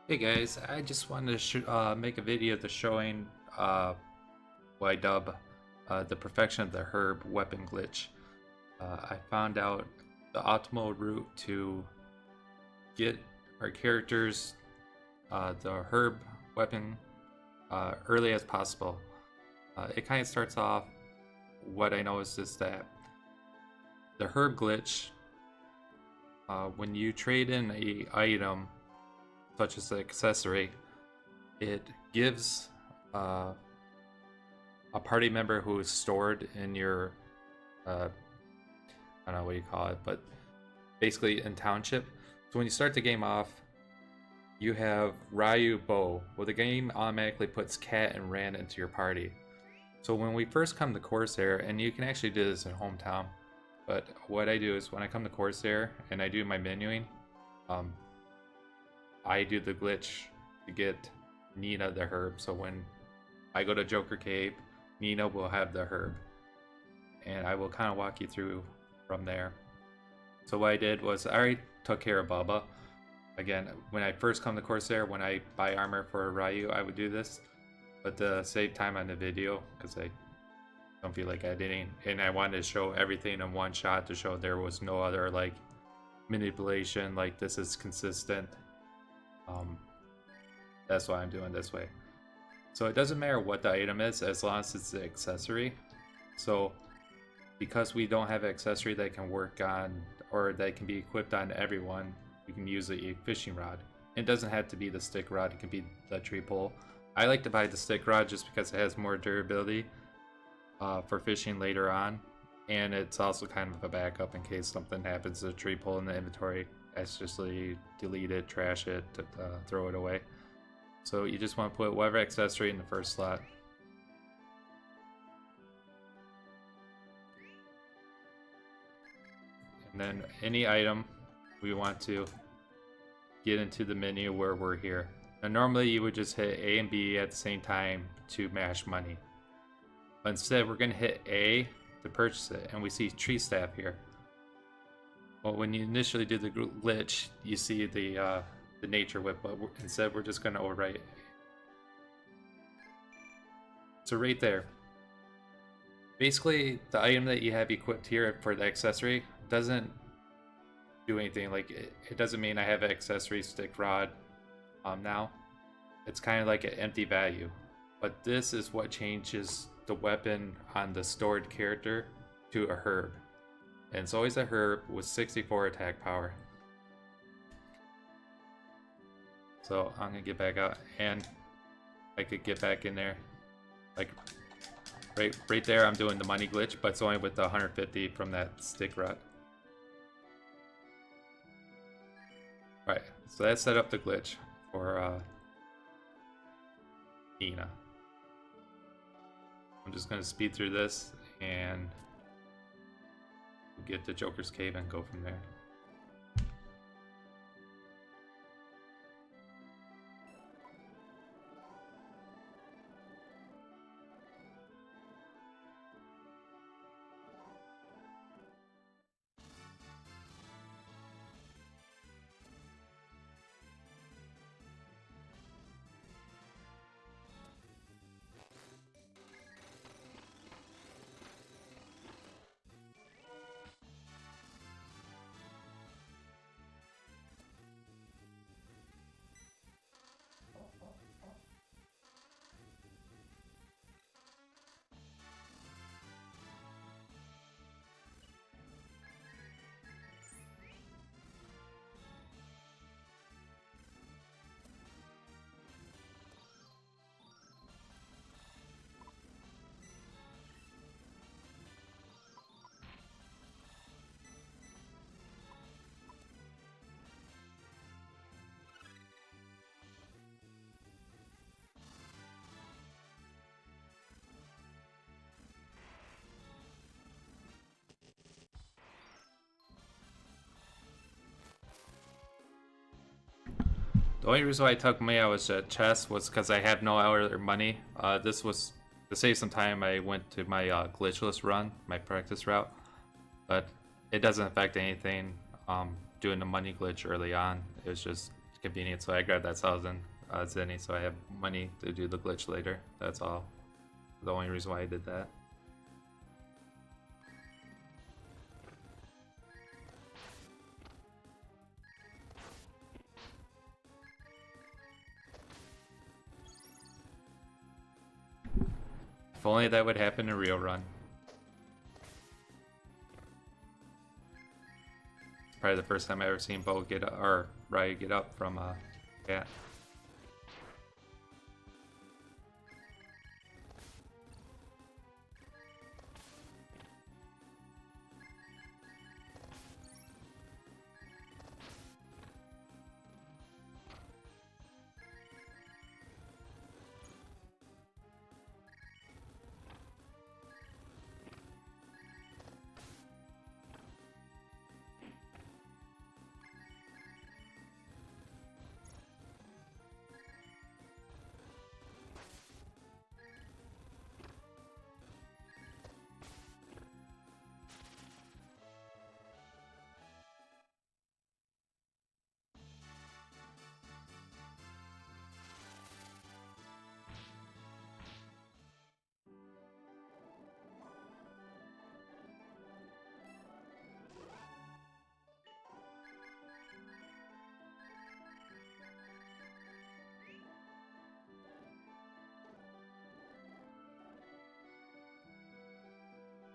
Hey guys, I just wanted to make a video to showing what I dub the perfection of the herb weapon glitch. I found out the optimal route to get our characters the herb weapon early as possible. It kind of starts off, what I noticed is that the herb glitch, when you trade in a item such as the accessory, it gives a party member who is stored in your I don't know what you call it, but basically in township. So when you start the game off, you have Ryu Bo. Well, the game automatically puts Katt and Rand into your party. So when we first come to Corsair, and you can actually do this in hometown, but what I do is when I come to Corsair and I do my menuing, um, I do the glitch to get Nina the herb. So when I go to Joker Cave, Nina will have the herb, and I will kind of walk you through from there. So what I did was I already took care of Bubba. Again, when I first come to Corsair, when I buy armor for Ryu, I would do this, but to save time on the video, because I don't feel like editing, and I wanted to show everything in one shot to show there was no other like manipulation, like this is consistent. That's why I'm doing this way. So it doesn't matter what the item is as long as it's the accessory. So because we don't have an accessory that can work on or that can be equipped on everyone, we can use a fishing rod. It doesn't have to be the stick rod, it can be the tree pole. I like to buy the stick rod just because it has more durability for fishing later on, and it's also kind of a backup in case something happens to the tree pole in the inventory. I just delete it, trash it, throw it away. So you just want to put whatever accessory in the first slot. And then any item we want to get into the menu where we're here. Now normally you would just hit A and B at the same time to mash money. But instead we're going to hit A to purchase it, and we see tree staff here. Well, when you initially do the glitch, you see the nature whip, but instead we're just going to overwrite. So right there, basically the item that you have equipped here for the accessory doesn't do anything. Like it doesn't mean I have an accessory stick rod now. It's kind of like an empty value, but this is what changes the weapon on the stored character to a herb, and it's always a herb with 64 attack power. So I'm gonna get back out, and I could get back in there, like right there. I'm doing the money glitch, but it's only with the 150 from that stick rod. Right, so that set up the glitch for Nina. I'm just gonna speed through this and get to Joker's Cave and go from there. The only reason why I took money out of chest was because I have no other money. This was to save some time. I went to my glitchless run, my practice route, but it doesn't affect anything. Doing the money glitch early on, it was just convenient, so I grabbed that 1,000 zenny, so I have money to do the glitch later. That's all. The only reason why I did that. If only that would happen in real run. It's probably the first time I ever seen Bo get up, or Ryu get up from Katt.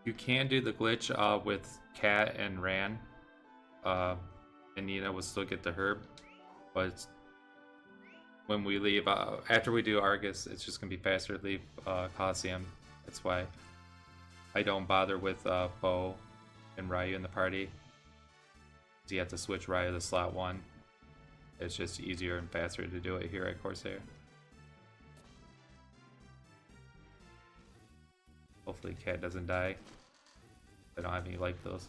You can do the glitch with Katt and Rand, and Nina will still get the herb, but when we leave, after we do Argus, it's just gonna be faster to leave Coliseum. That's why I don't bother with Bo and Ryu in the party. So you have to switch Ryu to slot 1. It's just easier and faster to do it here at Corsair. Hopefully Katt doesn't die. I don't have any life pills.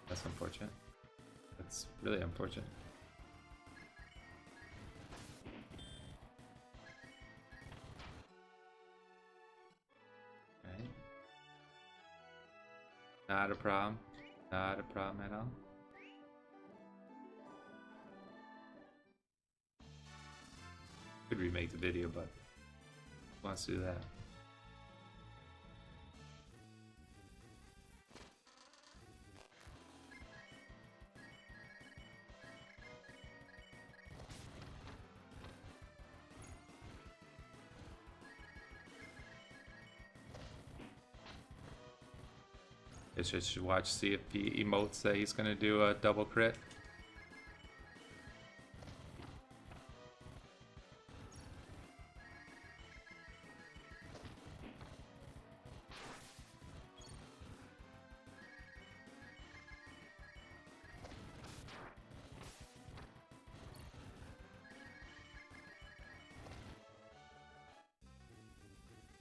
That's unfortunate. That's really unfortunate. Alright. Not a problem. Not a problem at all. Could remake the video, but who wants to do that? It's just watch, see if he emotes that he's gonna do a double crit.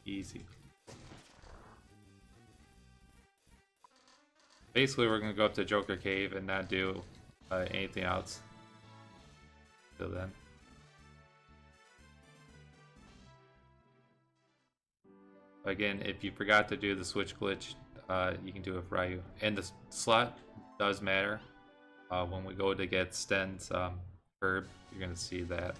Easy. Basically, we're gonna go up to Joker Cave and not do anything else till then. Again, if you forgot to do the switch glitch, you can do it with Ryu. And the slot does matter. When we go to get Sten's herb, you're gonna see that.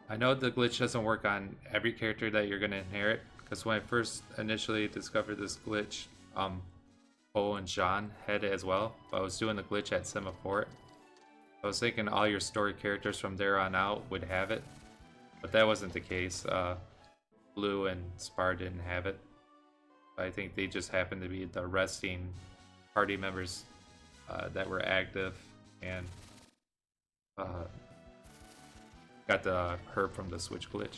I know the glitch doesn't work on every character that you're going to inherit, because when I first initially discovered this glitch, Cole and Jean had it as well, but I was doing the glitch at Semaphore. I was thinking all your story characters from there on out would have it, but that wasn't the case. Blue and Spar didn't have it. I think they just happened to be the resting party members that were active, and Got the herb from the switch glitch.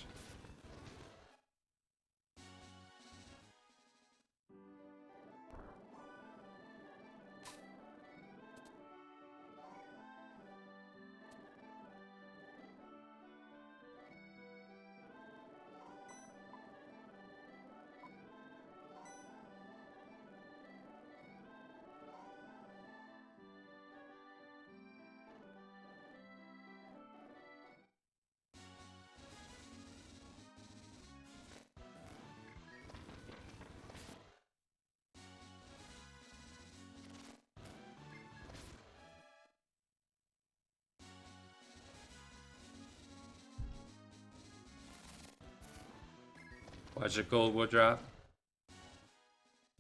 Watch a gold will drop.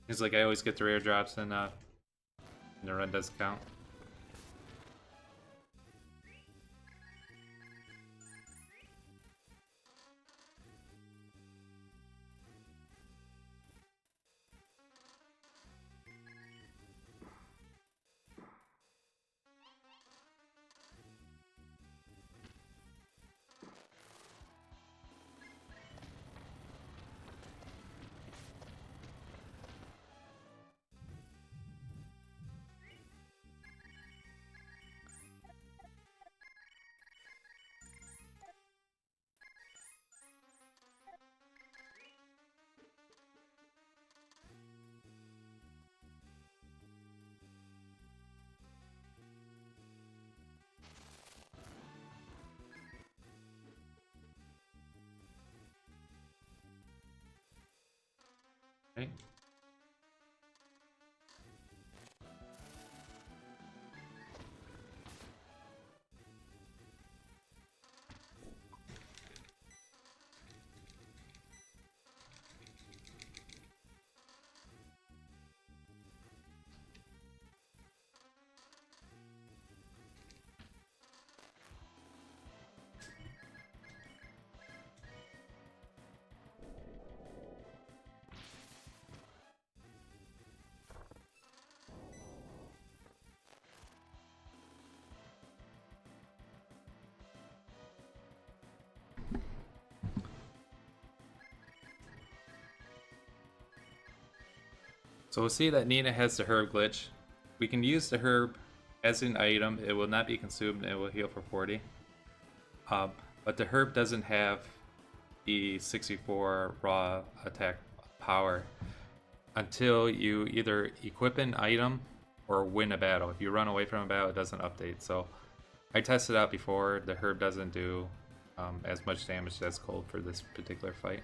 He's like, I always get the rare drops and the run doesn't count. Okay. So we'll see that Nina has the herb glitch. We can use the herb as an item. It will not be consumed and it will heal for 40. But the herb doesn't have the 64 raw attack power until you either equip an item or win a battle. If you run away from a battle, it doesn't update. So I tested out before. The herb doesn't do as much damage as gold for this particular fight.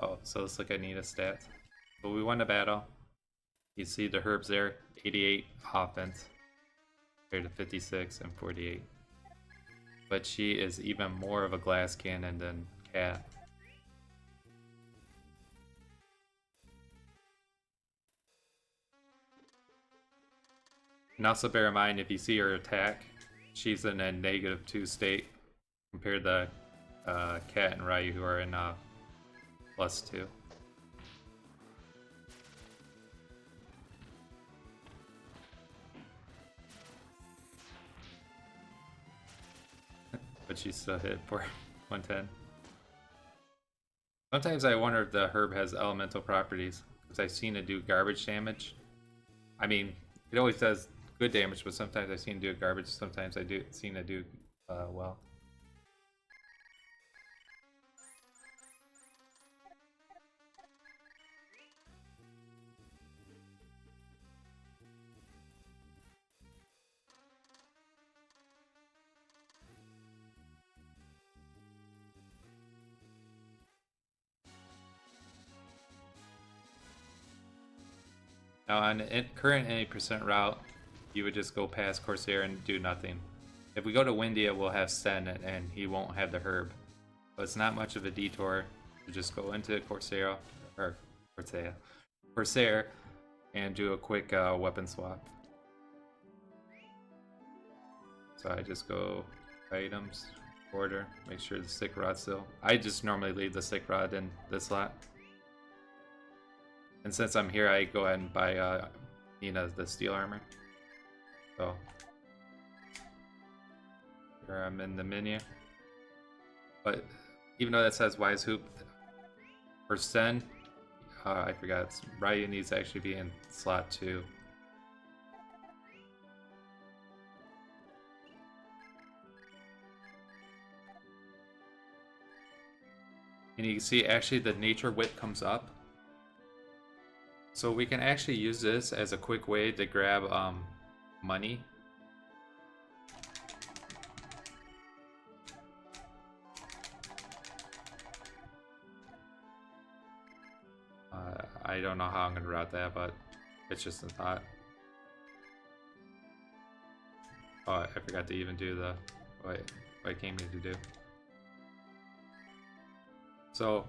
Oh, so let's look at Nina's stats. But we won the battle. You see the herbs there, 88 offense compared to 56 and 48. But she is even more of a glass cannon than Katt. And also bear in mind, if you see her attack, she's in a -2 state compared to Katt and Ryu, who are in +2. But she still hit for 110. Sometimes I wonder if the herb has elemental properties, because I've seen it do garbage damage. I mean, it always does good damage, but sometimes I've seen it do garbage, sometimes seen it do well. Now on the current 80% route, you would just go past Corsair and do nothing. If we go to Windia, we'll have Sten and he won't have the herb. So it's not much of a detour to just go into Corsair and do a quick weapon swap. So I just go items, order, make sure the stick rod's still. I just normally leave the stick rod in this slot. And since I'm here, I go ahead and buy Nina the steel armor. So here I'm in the menu. But even though that says Wise Hoop, for Sten, I forgot, Ryu needs to actually be in slot 2. And you can see actually the nature whip comes up. So we can actually use this as a quick way to grab money. I don't know how I'm gonna route that, but it's just a thought. Oh, I forgot to even do the what I came here to do. So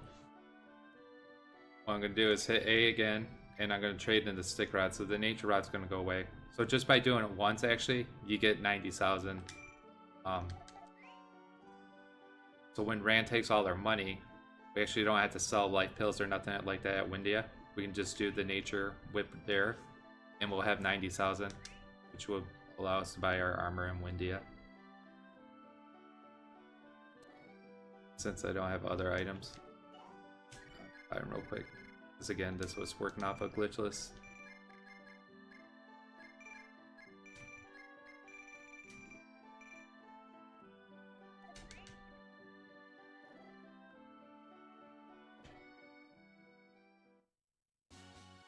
what I'm gonna do is hit A again, and I'm gonna trade in the stick rod, so the nature rod's gonna go away. So just by doing it once, actually, you get 90,000. So when Rand takes all their money, we actually don't have to sell life pills or nothing like that at Windia. We can just do the nature whip there, and we'll have 90,000, which will allow us to buy our armor in Windia. Since I don't have other items. Buy them real quick. Because again, this was working off a glitchless.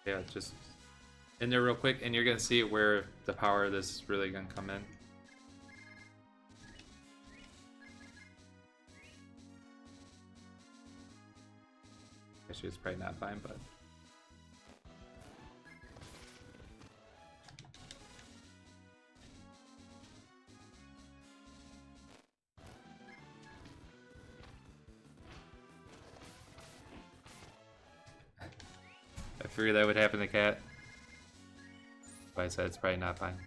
Yeah, just in there real quick, and you're gonna see where the power of this is really gonna come in. Actually, it's probably not fine, but I figured that would happen to Katt. But I said it's probably not fine.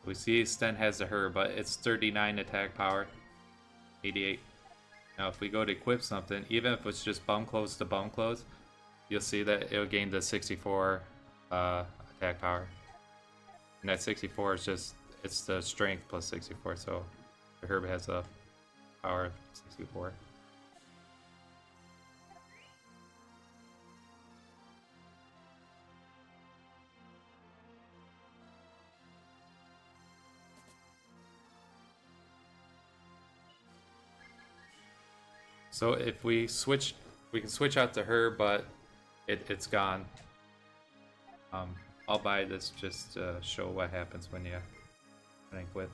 We see Sten has the her, but it's 39 attack power, 88. Now if we go to equip something, even if it's just bum close to bum close, you'll see that it'll gain the 64 attack power. And that 64 is just it's the strength plus 64, so the herb has a power of 64. So if we switch, we can switch out to her, but it's gone. I'll buy this just to show what happens when you rank with.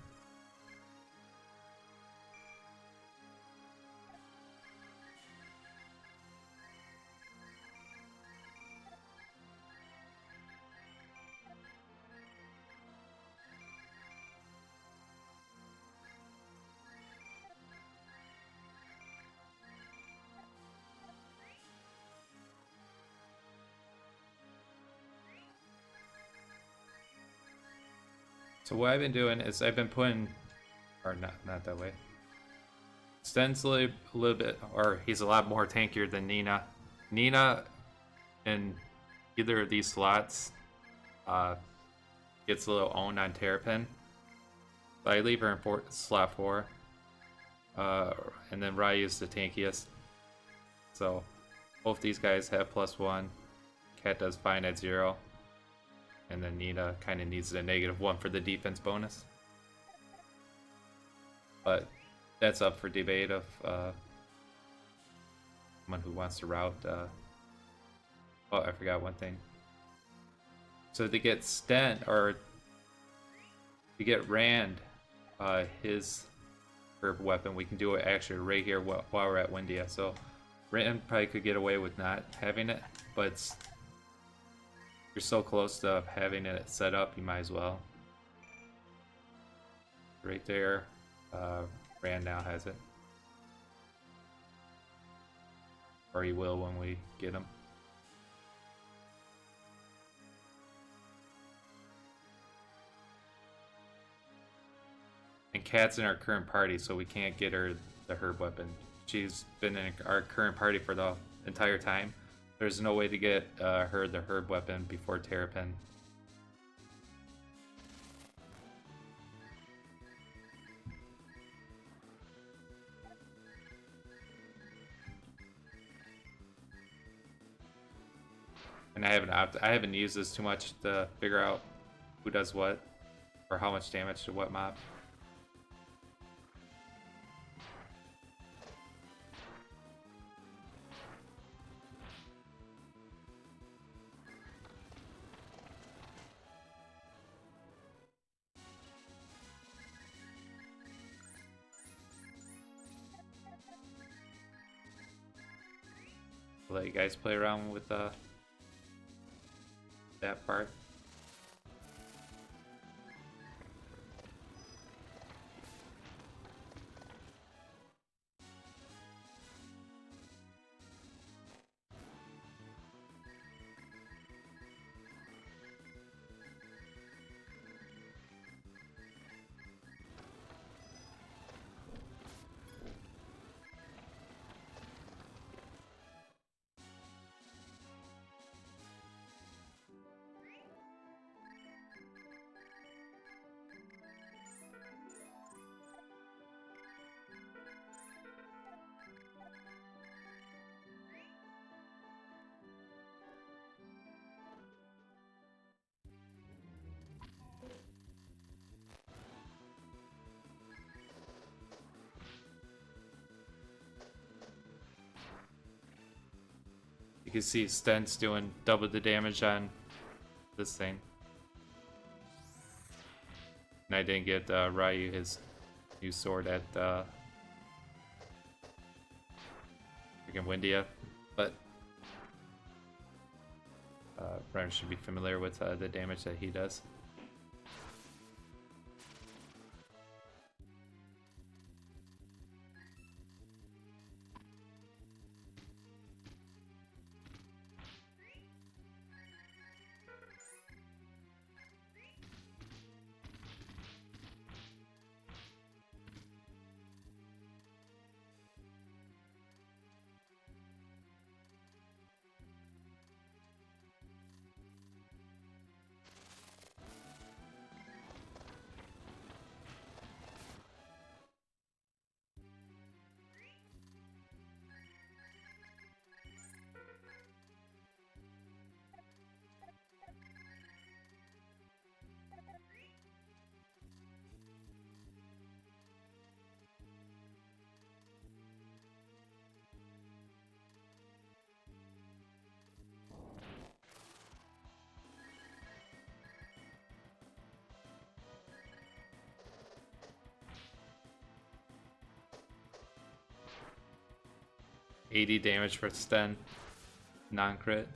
So what I've been doing is I've been putting, or not that way. Sten's a little bit, or he's a lot more tankier than Nina. Nina in either of these slots gets a little owned on Terrapin. But I leave her in slot 4. And then Ryu's the tankiest. So both these guys have +1. Katt does fine at 0. And then Nina kind of needs a -1 for the defense bonus. But that's up for debate of someone who wants to route. Oh, I forgot one thing. So to get Sten, or to get Rand, his herb weapon, we can do it actually right here while we're at Windia. So Rand probably could get away with not having it, but you're so close to having it set up, you might as well. Right there, Rand now has it. Or he will when we get him. And Katt's in our current party, so we can't get her the herb weapon. She's been in our current party for the entire time. There's no way to get her the herb weapon before Terrapin. And I haven't used this too much to figure out who does what or how much damage to what mob. I'll let you guys play around with that part. You can see Sten's doing double the damage on this thing. And I didn't get Ryu his new sword at freaking Windia, but Brian should be familiar with the damage that he does. 80 damage for Sten. Non-crit.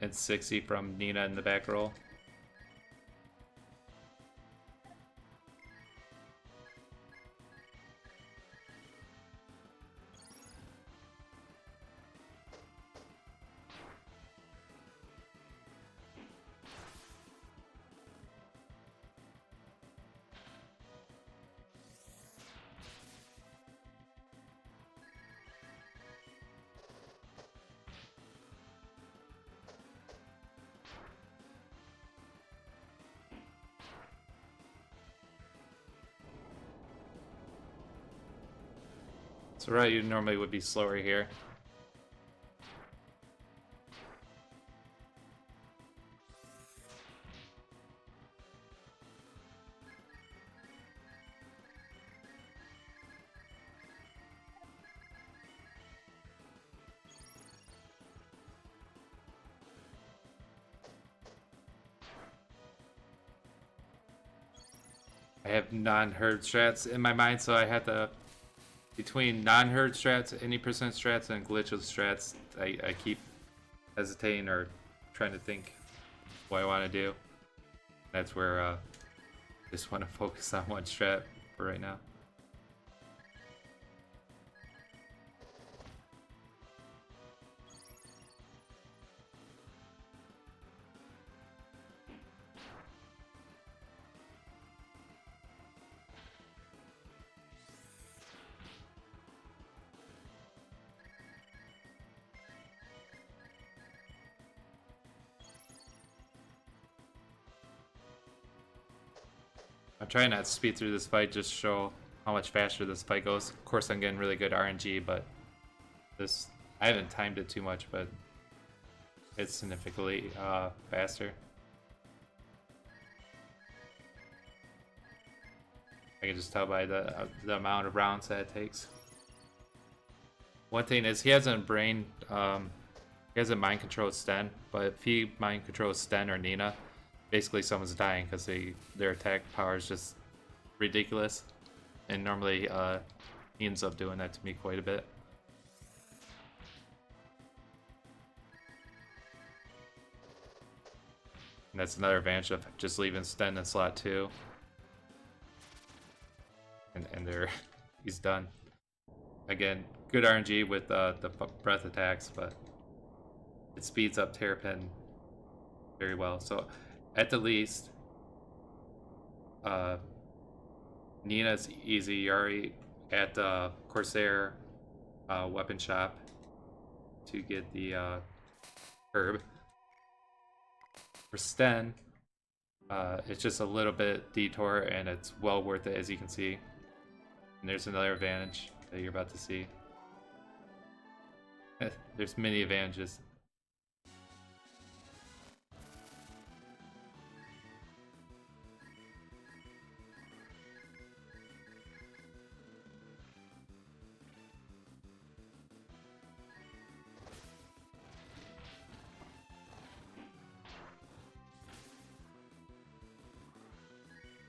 And 60 from Nina in the back roll. So right, you normally would be slower here. I have non-herd strats in my mind, so I had to... Between non-herd strats, any percent strats, and glitchless strats, I keep hesitating or trying to think what I want to do. That's where I just want to focus on one strat for right now. I'm trying not to speed through this fight, just show how much faster this fight goes. Of course, I'm getting really good RNG, but this I haven't timed it too much, but it's significantly faster. I can just tell by the amount of rounds that it takes. One thing is he hasn't he hasn't mind controlled Sten, but if he mind controls Sten or Nina, basically someone's dying because their attack power is just ridiculous, and normally he ends up doing that to me quite a bit. And that's another advantage of just leaving Sten in slot 2. And there, he's done. Again, good RNG with the breath attacks, but it speeds up Terrapin very well. So at the least, Nina's easy. Yari at the Corsair weapon shop to get the herb. For Sten, it's just a little bit detour, and it's well worth it, as you can see. And there's another advantage that you're about to see. There's many advantages.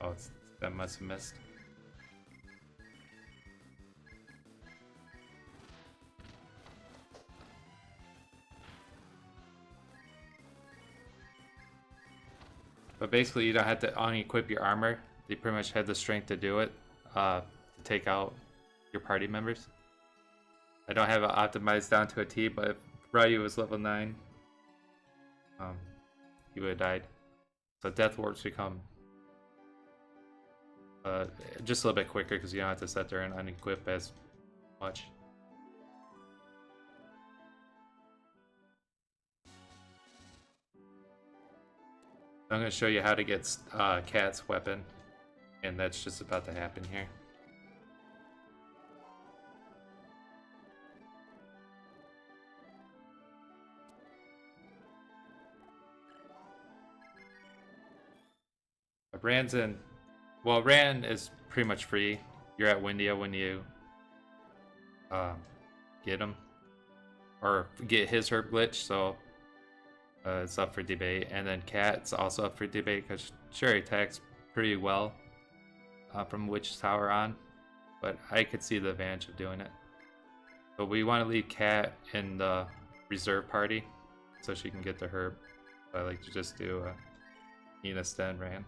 Oh, that must have missed. But basically, you don't have to unequip your armor. You pretty much have the strength to do it, to take out your party members. I don't have it optimized down to a T, but if Ryu was level 9, he would have died. So death warps become just a little bit quicker because you don't have to sit there and unequip as much. I'm going to show you how to get Katt's weapon, and that's just about to happen here. Rand's in. Well, Rand is pretty much free. You're at Windia when you get him, or get his herb glitch. So It's up for debate, and then Katt's also up for debate because sure, he attacks pretty well from Witch Tower on, but I could see the advantage of doing it. But we want to leave Katt in the reserve party so she can get the herb. I like to just do Nina, Sten, Rand.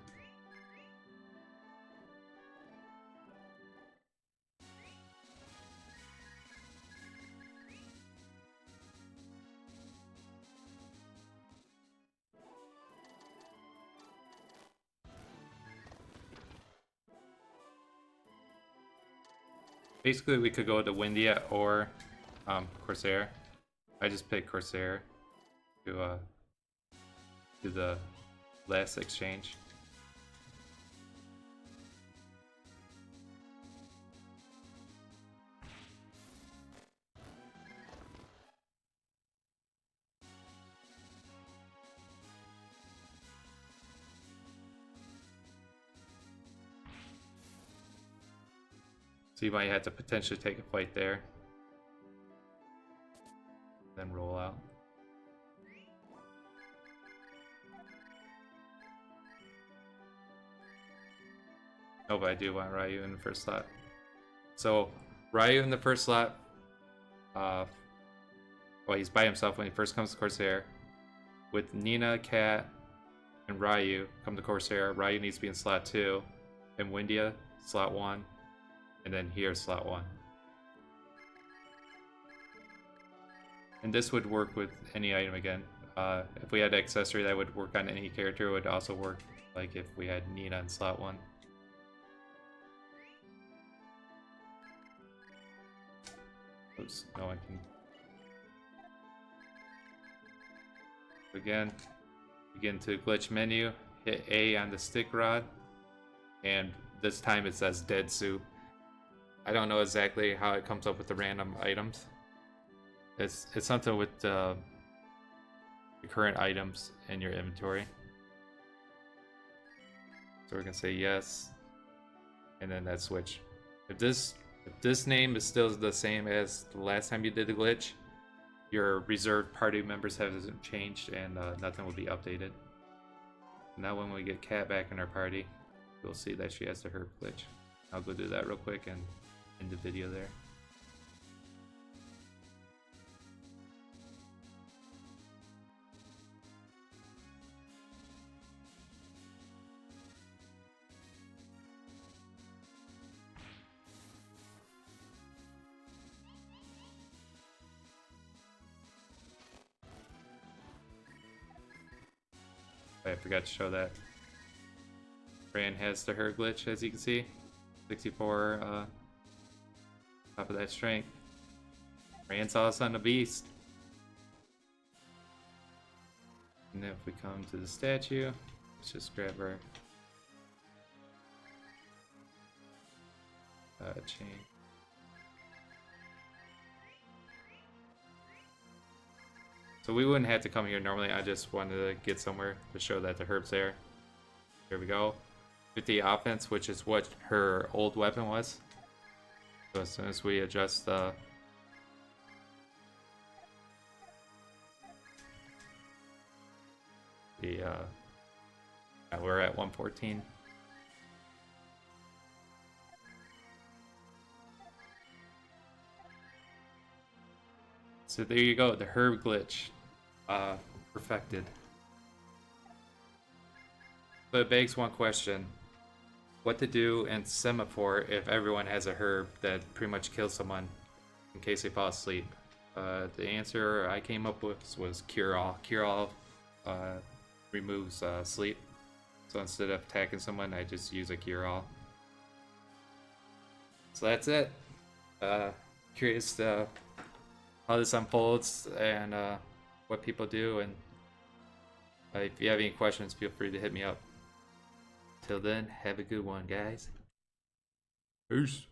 Basically, we could go to Windia or Corsair. I just picked Corsair to do the last exchange. So you might have to potentially take a fight there. Then roll out. Oh, but I do want Ryu in the first slot. So Ryu in the first slot. Well, he's by himself when he first comes to Corsair. With Nina, Katt, and Ryu come to Corsair. Ryu needs to be in slot 2, and Windia slot 1, and then here slot 1. And this would work with any item again. If we had accessory that would work on any character, it would also work like if we had Nina in slot 1. Oops, no one can. Again, begin to glitch menu, hit A on the stick rod, and this time it says dead soup. I don't know exactly how it comes up with the random items. It's something with the current items in your inventory. So we're gonna say yes, and then that switch. If this name is still the same as the last time you did the glitch, your reserved party members haven't changed, and nothing will be updated. Now when we get Katt back in our party, we'll see that she has the herb glitch. I'll go do that real quick and end the video there. I forgot to show that. Rand has the her glitch, as you can see. 64 top of that strength. Rand's all of a sudden a beast. And if we come to the statue, let's just grab our chain. So we wouldn't have to come here normally. I just wanted to get somewhere to show that the herb's there. Here we go. 50 offense, which is what her old weapon was. So as soon as we adjust the we're at 114. So there you go, the herb glitch perfected. So it begs one question: what to do in Semaphore if everyone has a herb that pretty much kills someone in case they fall asleep? The answer I came up with was Cure All. Cure All removes sleep. So instead of attacking someone, I just use a Cure All. So that's it. Curious how this unfolds and what people do. And if you have any questions, feel free to hit me up. Till then, have a good one, guys. Peace.